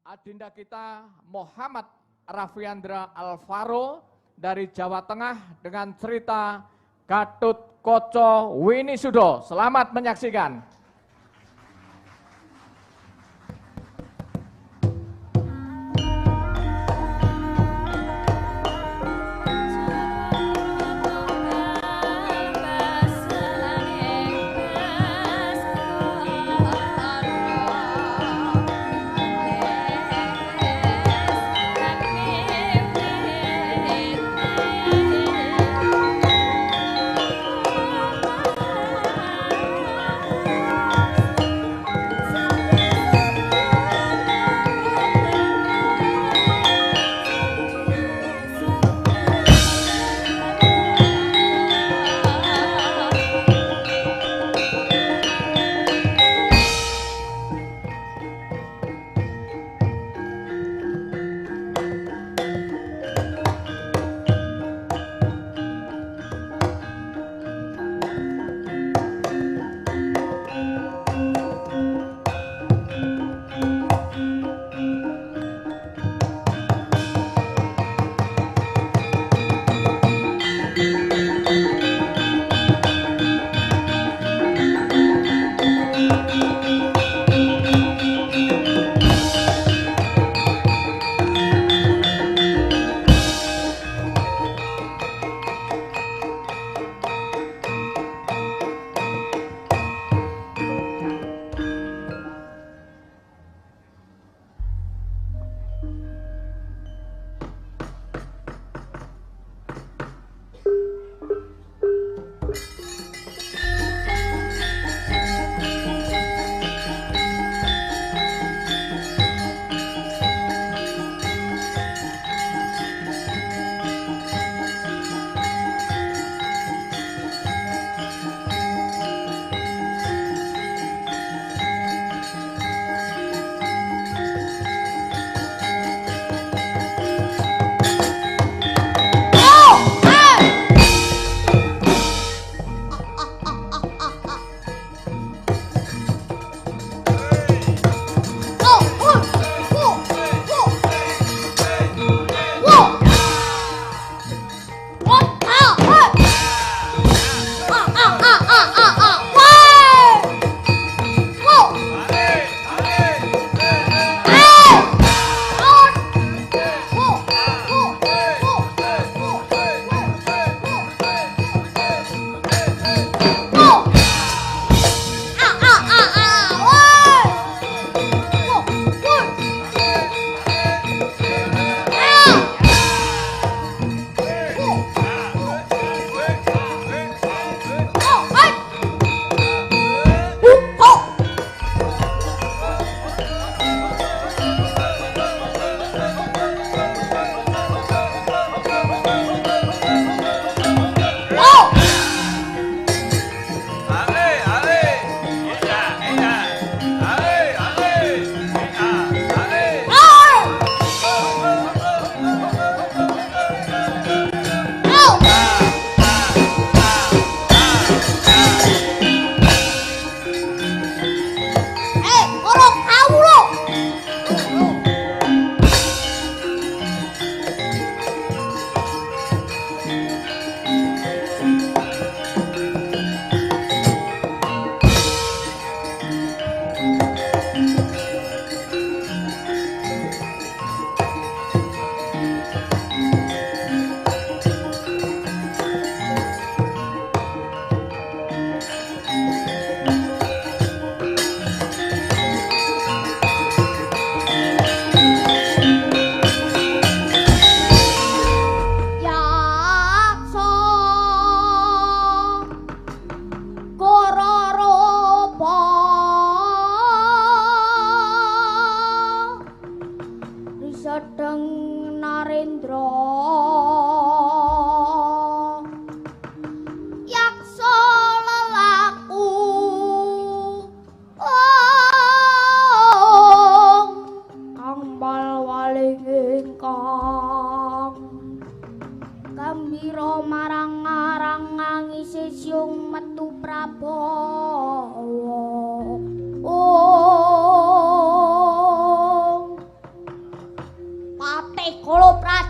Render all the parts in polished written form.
Adinda kita Muhammad Raffiandra Alvaro dari Jawa Tengah dengan cerita Gatut Koco Winisudo. Selamat menyaksikan.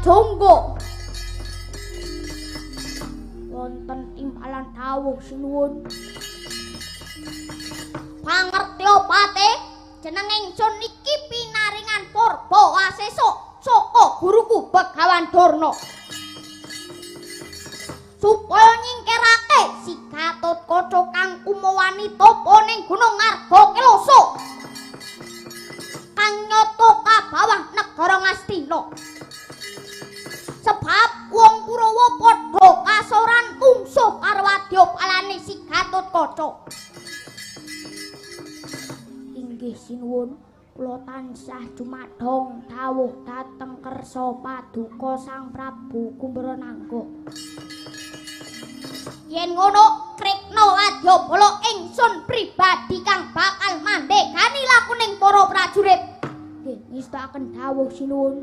Jonggo. Wonten timpalan dawuh sinuwun. Pangertya Pate, jeneng ingsun iki pinaringan Purba Wasesa saka guruku Begawan Durna. Supaya nyingkirake si Gatotkaca kang umawani tapa ning Gunung Argakelasa. Kang nyoto kabawah negara Ngastina. Sebab wong Kurawa padha kasoran ungsuh karo wadyapalane si Gatotkaca. Inggih sinuwun, kula tansah jumadhong dawuh dhateng kersa paduka Sang Prabu Kumbaranangga. Yen ngono, krikna wadyabala ingsun pribadi kang bakal mandhegani lakuning para prajurit. Nggih, ngestakaken dawuh sinuwun.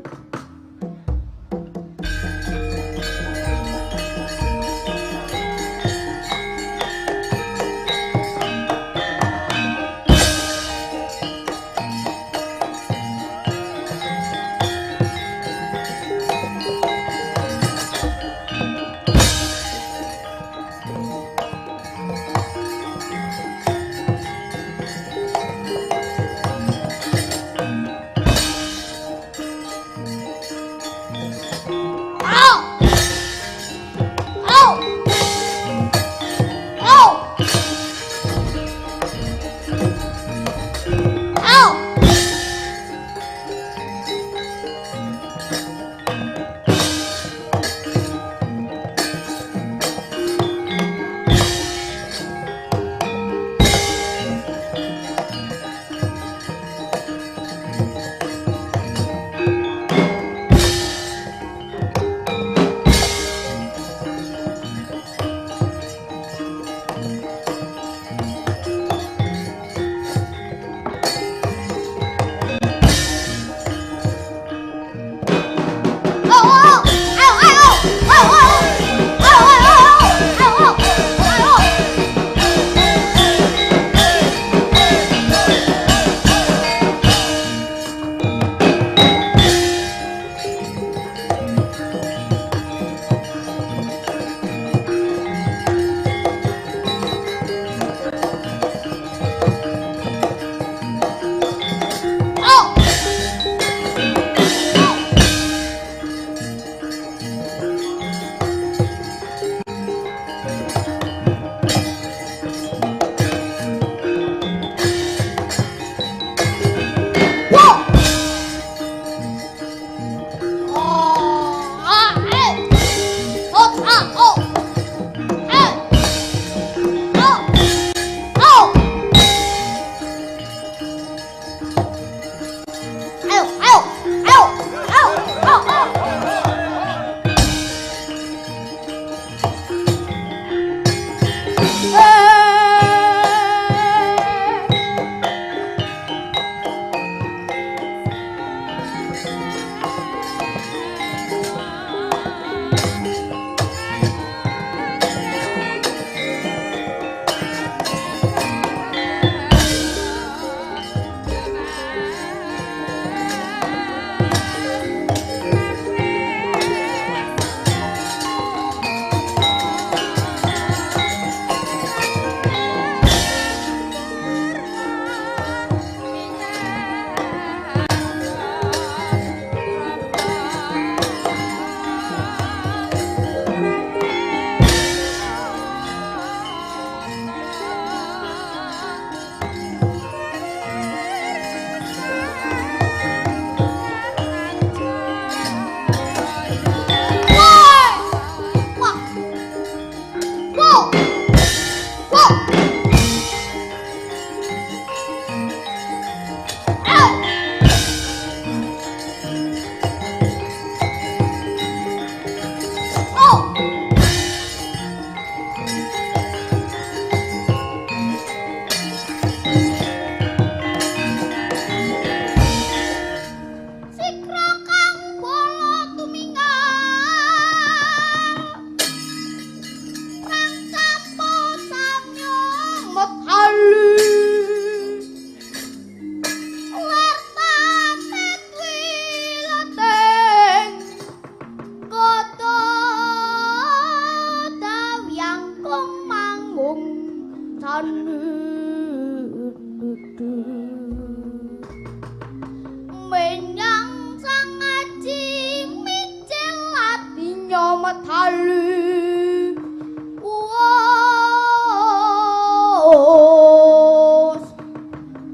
medali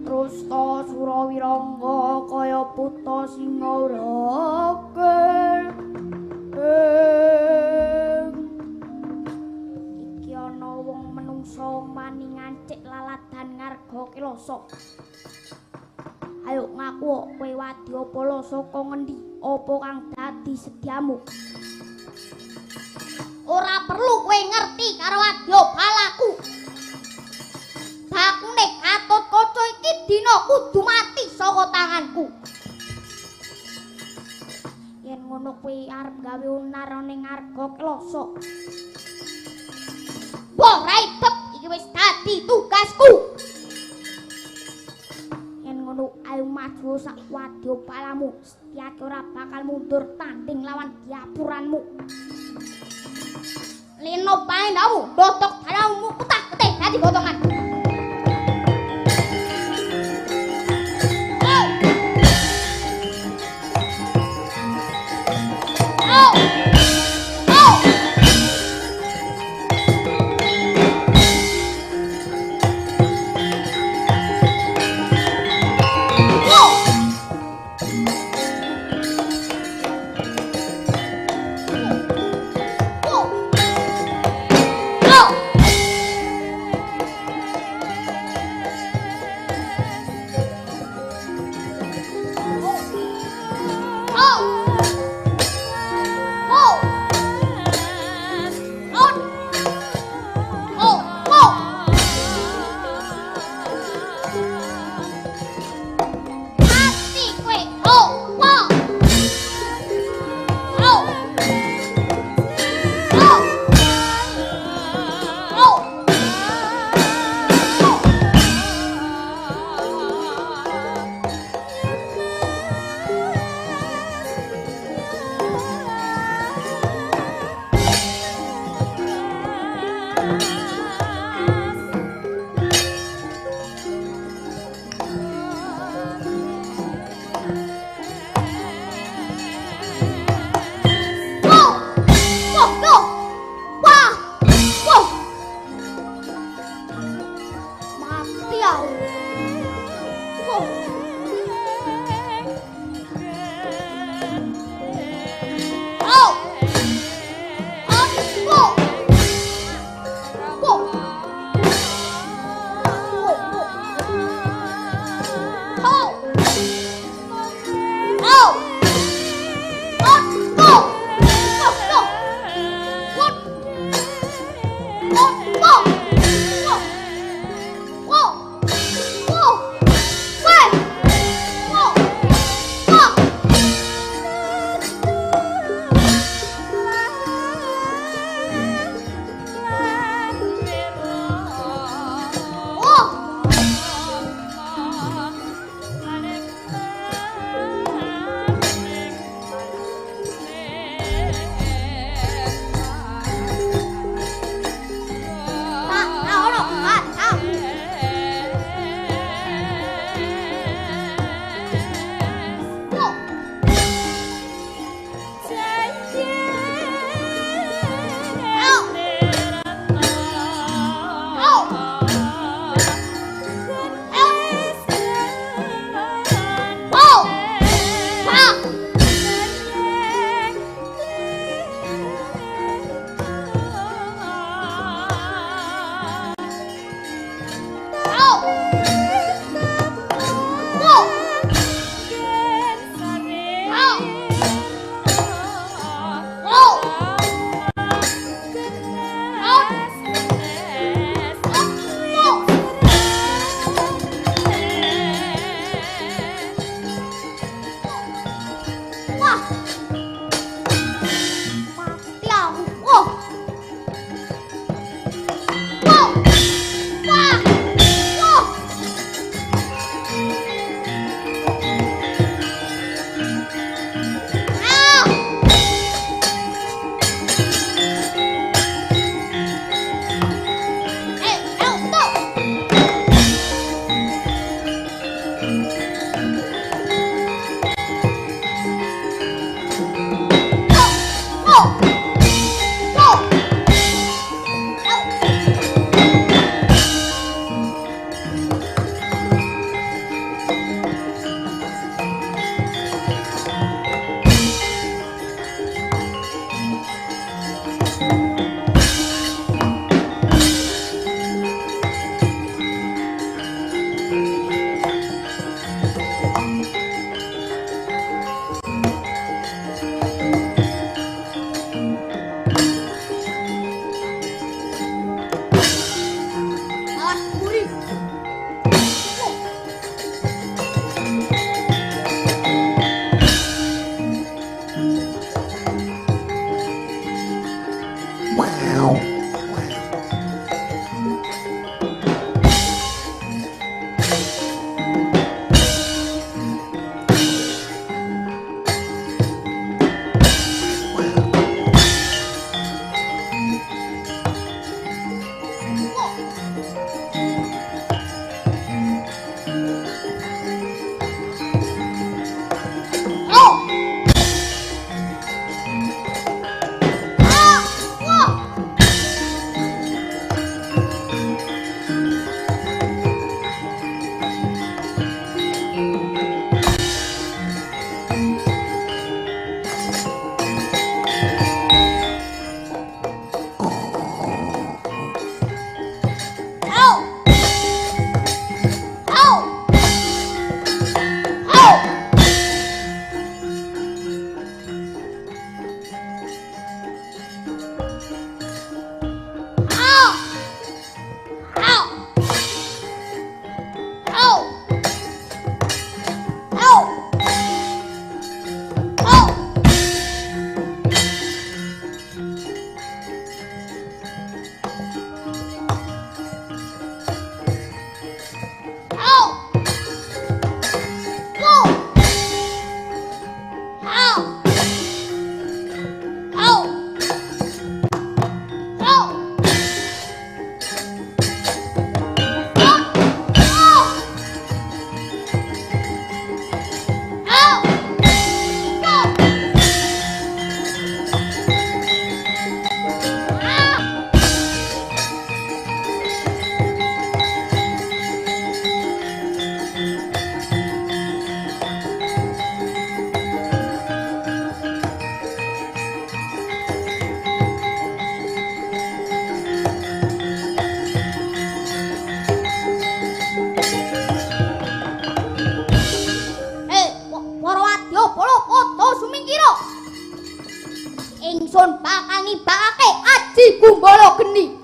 terus to Surawirangga kaya putra singa ragil iki ana wong menungso mani ngancik laladan ngarga Kilasa. Ayo ngaku kowe Wadyabala saka ngendi? Apa kang dadi sediamu? Ora perlu kowe ngerti karo Wadyabalaku. Bakune Gatotkaca iki dina kudu mati saka tanganku. Yen ngono kowe arep gawe unar ning ngarga Kilasa. Wong raibet iki wis dadi tugasku. Ayo maju sak Wadyabalamu, Setyaki ora bakal mundur tanding lawan diapuranmu. Lino paendamu, dotok dalamu kutak-ketik dadi botongan. kira ingsun bakal nibakake Aji Gumbala Geni.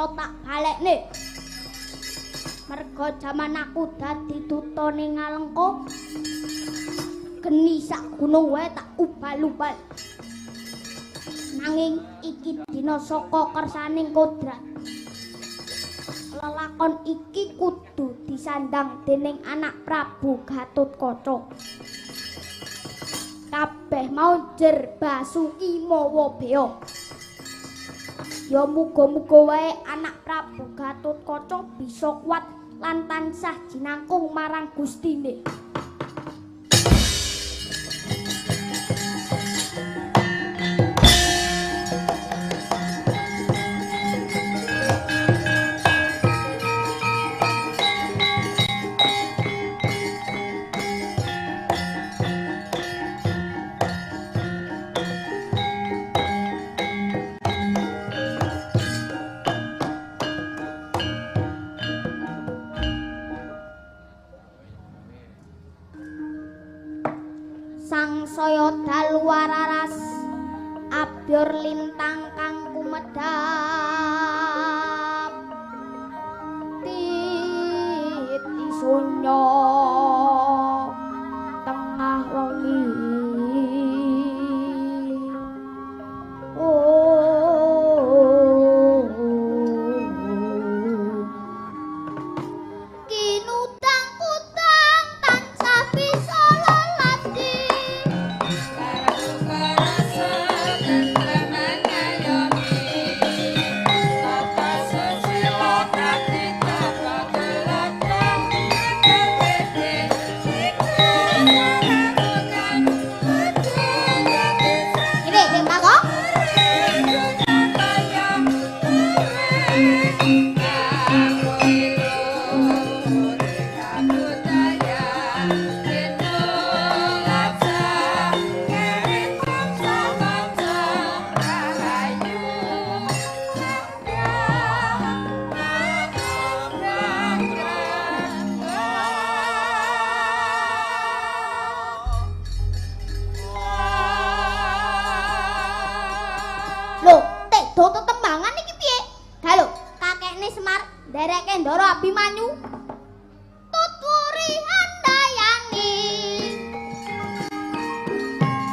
Tak balekne mergo jaman aku dadi duta ning Ngalengka geni sak gunung wae tak ubal-ubal nanging iki dina saka kersaning kodrat lelakon iki kudu disandang dening anak Prabu Gatotkaca kabeh mau jer Basuki mawa Bea. Ya muga-muga wae anak Prabu Gatotkaca bisa kuat lan tansah jinangkung marang Gustine. Sangsaya dalu wararas abyor lintang kang kumedhap titi sunya tengah wengi Abimanyu tuturi handayani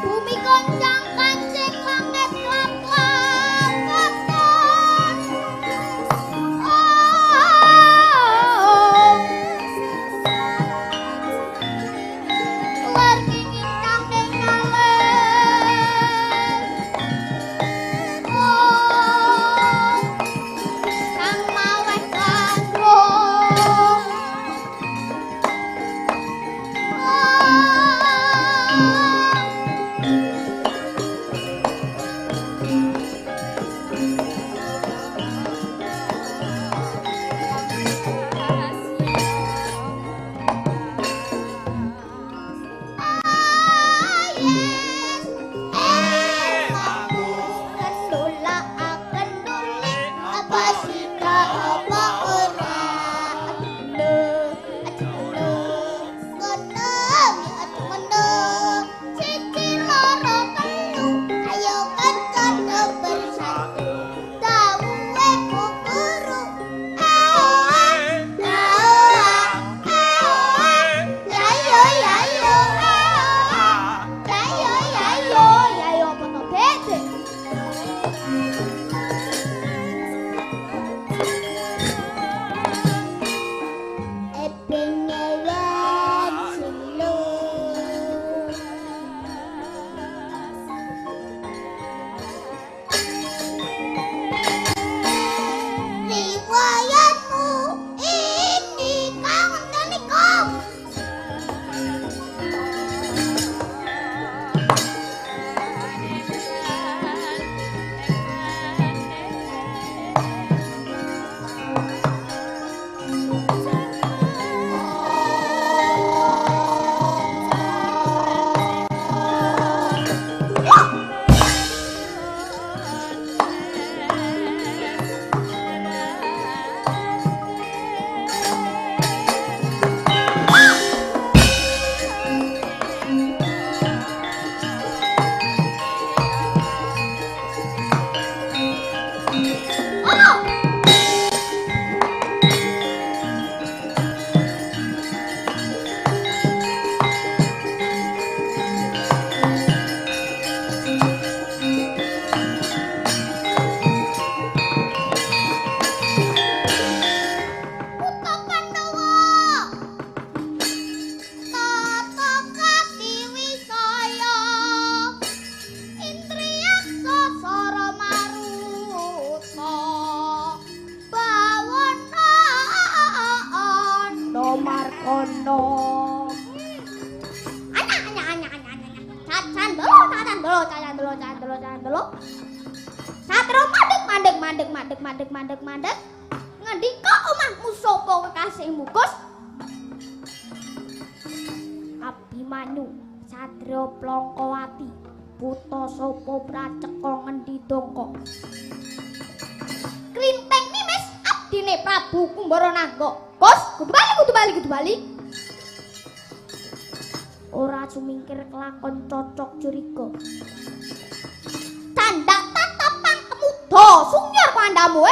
bumi goncang kancing langit lap-lap kotor luar kingin kambing ngalih kang maweh gandrung mandeg. Ngendika omahmu sapa kekasihmu, Gus? Abimanyu, Sadra Plongkowati, putra sapa praceka ngendi dongko. Klinteng Nimis abdine Prabu Kumbara Nangga. Gus, kudu bali. Ora sumingkir kelakon cocok curiga. Tandak tatapan kemuda sungyor kandamu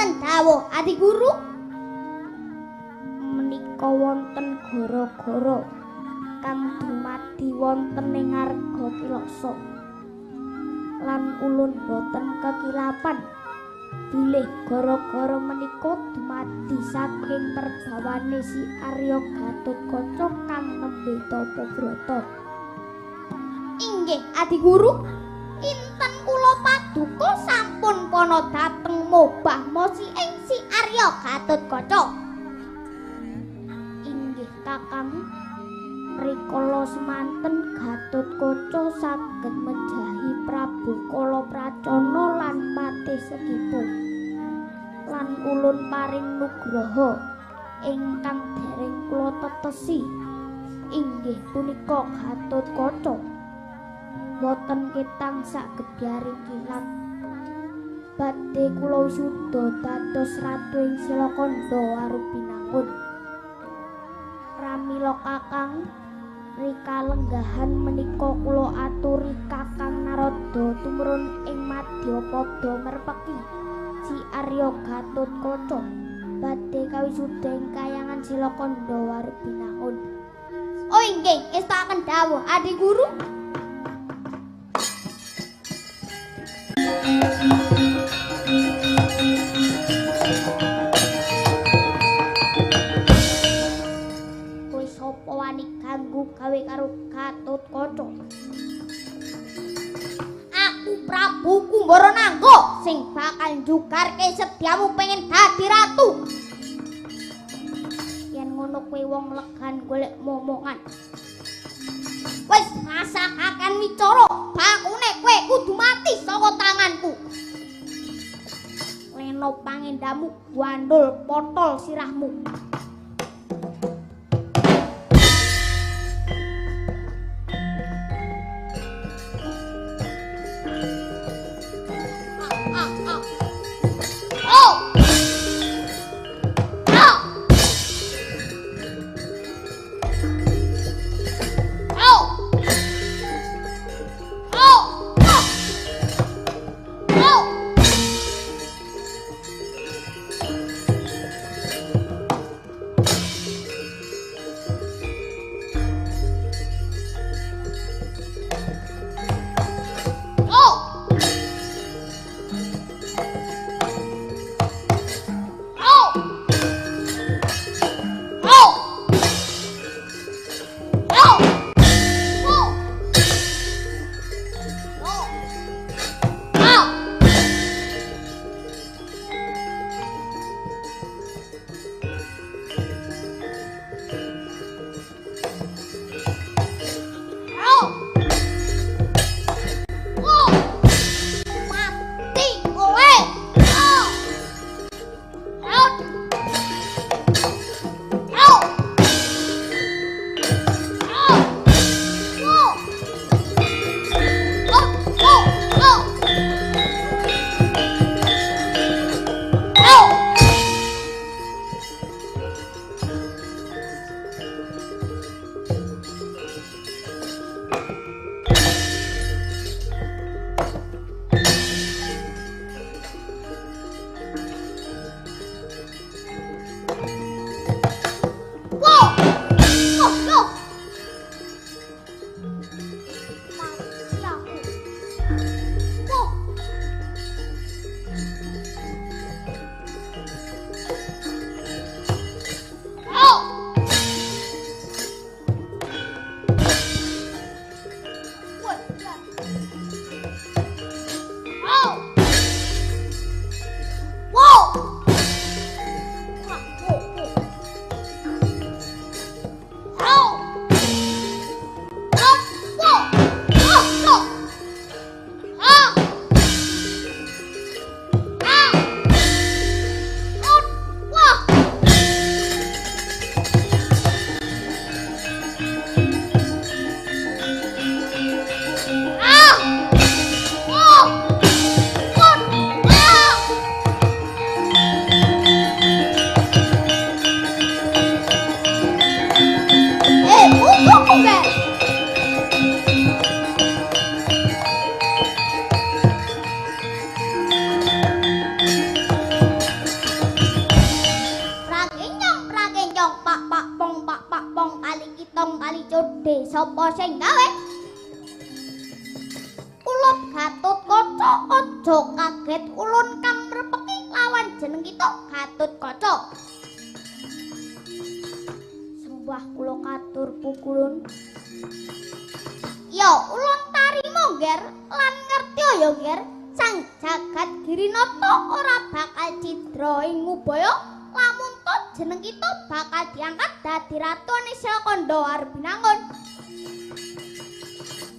ngapunten dawuh Adi Guru. Menika wonten gara-gara kang dumadi wonten ing Arga Kilasa. Lan ulun boten kekilapan bilih gara-gara menika dumadi saking perbawane si Arya Gatotkaca kang nembe tapa brata. Inggih Adi Guru, inten kula paduka sampun kono dhateng mobah mosi ing si Arya Gatotkaca. Inggih Kakang, rikala semanten Gatotkaca saged mejahi Prabu Kalapracana lan Patih Sekipu. Lan ulun paring nugraha ingkang dereng kula tetesi. Inggih punika Gatotkaca. Boten ketang sak gebyaring kilat. Badhe kula wisuda dados ratu ing Silakanda Warupinangun. Pramila Kakang, rikalenggahan menika kula aturi Kakang Narada tumurun ing Madyapada merpeki si Arya Gatotkaca badhe kawisuda ing Kahyangan Silakanda Warupinangun. Oh inggih, estaken dawuh Adi Guru. Kowe sapa wani ganggu gawe karo Gatotkaca? Aku Prabu Kumbara Nangga sing bakal njugarke sediamu pengen dadi ratu. Yen ngono kowe wong legan golek momongan. Wis ngrasakaken wicara, bakune kowe kudu mati saka tanganku. Leno pangendamu gandul potol sirahmu. sapa sing gawe? Ulun Gatotkaca aja kaget ulun kamrepeki lawan jeneng kita Gatotkaca. Sembah kula katur pukulun. Ya ulun tarima nger lan ngerti ya nger sang jagat Girinata ora bakal cidra ing ngubaya lamun to jeneng kita bakal diangkat dadi ratu Niselakanda Arbinangun.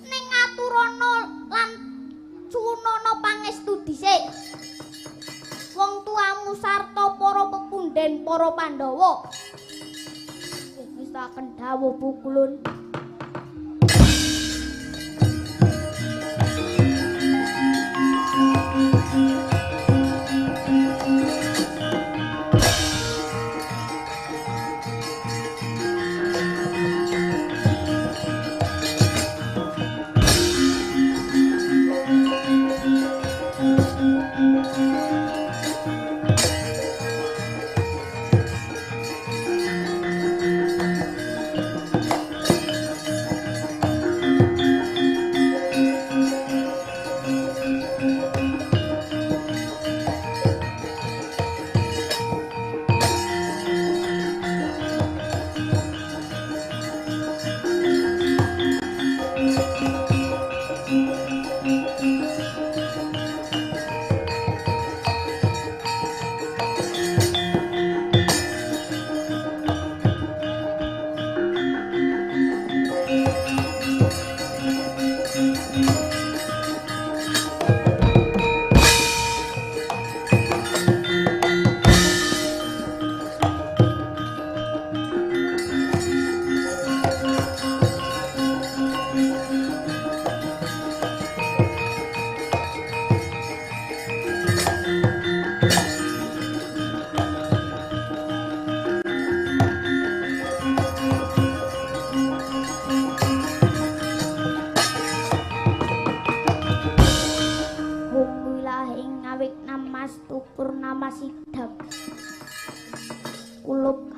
Ning aturana lan cunana pangestu dhisik. Wong tuamu sarta para pepunden para Pandhawa. Wis tak kendhawuh pukulun.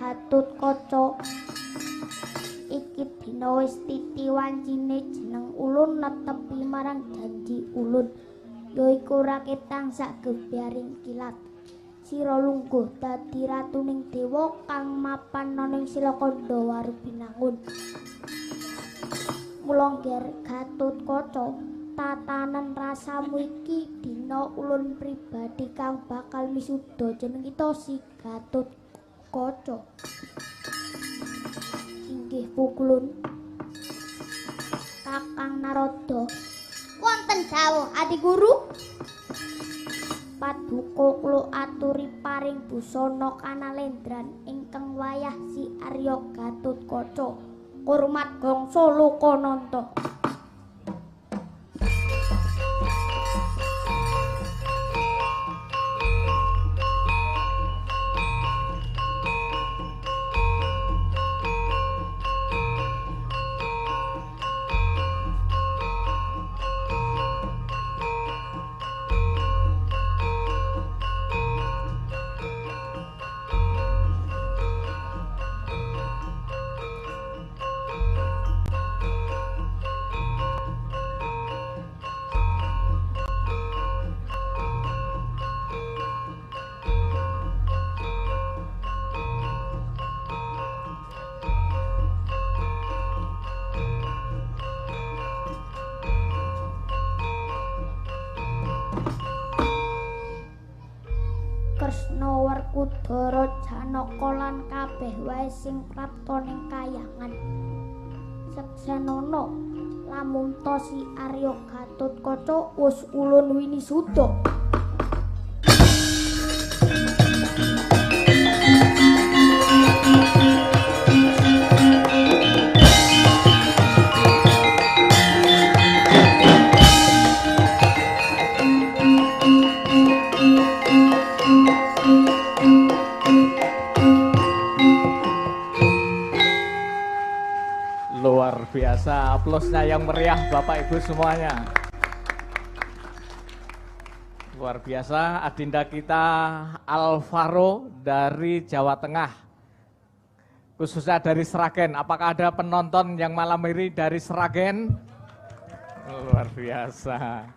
Gatotkaca iki dina wis titiwancine jeneng ulun netepi marang janji ulun yaiku rakit sak gebyaring kilat sira lungguh dadi ratuning dewa kang mapan ning Silakanda Warbinangun. Mula nger Gatotkaca tatanan rasamu iki dina ulun pribadi kang bakal misuda jeneng kita si Gatotkaca. Inggih pukulun Kakang Narada. Wonten dawuh Adi Guru. Paduka kula aturi paring busana kanalendran ingkang wayah si Arya Gatotkaca. Kurmat gangsa Lokananta. Kresna Werkudara Janaka lan kabeh wae sing prapta ning kayangan. Seksenana lamun to si Arya Gatotkaca wis ulun winisuda. Luar biasa, aplausnya yang meriah Bapak Ibu semuanya. Luar biasa, adinda kita Alvaro dari Jawa Tengah. khususnya dari Sragen. Apakah ada penonton yang malam ini dari Sragen? Luar biasa.